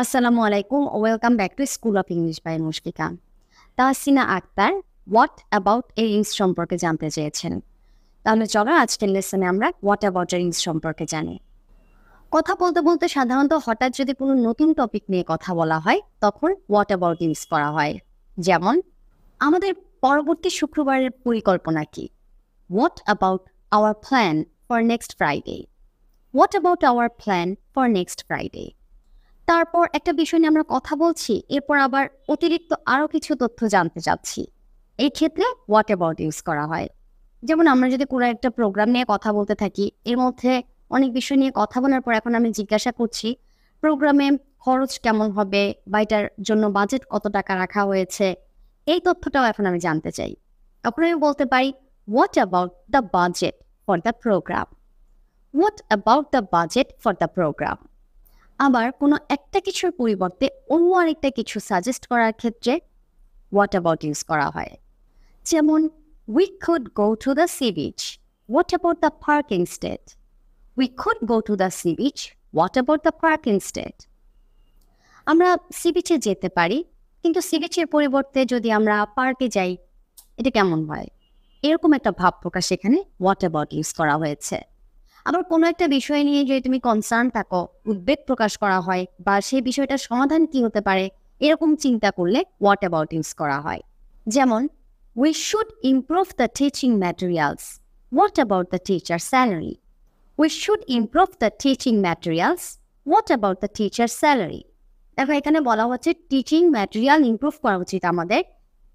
আসসালামু আলাইকুম। Welcome back to school of English by Mushfika. Tahsina Akter what about a rings সম্পর্কে জানতে চেয়েছেন। তাহলে চলো আজকের লেসনে আমরা হোয়াট অ্যাবাউট এ রিংস সম্পর্কে জানি। কথা বলতে বলতে সাধারণত হঠাৎ যদি কোনো নতুন টপিক নিয়ে কথা বলা হয় তখন হোয়াট অ্যাবাউট ইউজ করা হয়। যেমন আমাদের পরবর্তী শুক্রবারের পরিকল্পনা কি? What about our plan for next Friday? What about our plan for next Friday? তারপর একটা বিষয় নিয়ে আমরা কথা বলছি, এরপর আবার অতিরিক্ত আরও কিছু তথ্য জানতে চাচ্ছি। এই ক্ষেত্রে হোয়াট অ্যাবাউট ইউজ করা হয়। যেমন আমরা যদি কোনো একটা প্রোগ্রাম নিয়ে কথা বলতে থাকি, এর মধ্যে অনেক বিষয় নিয়ে কথা বলার পর এখন আমি জিজ্ঞাসা করছি প্রোগ্রামে খরচ কেমন হবে বা এটার জন্য বাজেট কত টাকা রাখা হয়েছে, এই তথ্যটাও এখন আমি জানতে চাই। তখন আমি বলতে পারি what about the budget for the program? What about the budget for the program? আবার কোনো একটা কিছুর পরিবর্তে অন্য আরেকটা কিছু সাজেস্ট করার ক্ষেত্রে হোয়াট অ্যাবাউট ইউজ করা হয়। যেমন we could go to the sea beach, what about the park instead? We could go to the sea beach, what about the park instead? আমরা সি বিচে যেতে পারি, কিন্তু সি বিচের পরিবর্তে যদি আমরা পার্কে যাই, এটা কেমন হয়? এরকম একটা ভাব প্রকাশ এখানে হোয়াট অ্যাবাউট ইউজ করা হয়েছে। আবার কোনো একটা বিষয় নিয়ে যদি তুমি কনসার্ন থাকো, উদ্বেগ প্রকাশ করা হয় বা সেই বিষয়টার সমাধান কি হতে পারে এরকম চিন্তা করলে হোয়াট অ্যাবাউট ইউজ করা হয়। যেমন we should improve the teaching materials, what about the teacher salary? We should improve the teaching materials, what about the teacher salary? দেখো এখানে বলা হচ্ছে টিচিং ম্যাটেরিয়াল ইমপ্রুভ করা উচিত আমাদের,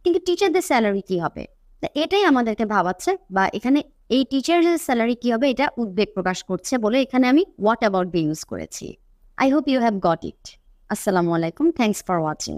কিন্তু টিচারদের স্যালারি কি হবে? তা এটাই আমাদেরকে ভাবাচ্ছে, বা এখানে এই টিচারের স্যালারি কি হবে এটা উদ্বেগ প্রকাশ করছে বলে এখানে আমি হোয়াট অ্যাবাউট বি ইউজ করেছি। I hope you have got it. আসসালামু আলাইকুম, থ্যাংকস ফর ওয়াচিং।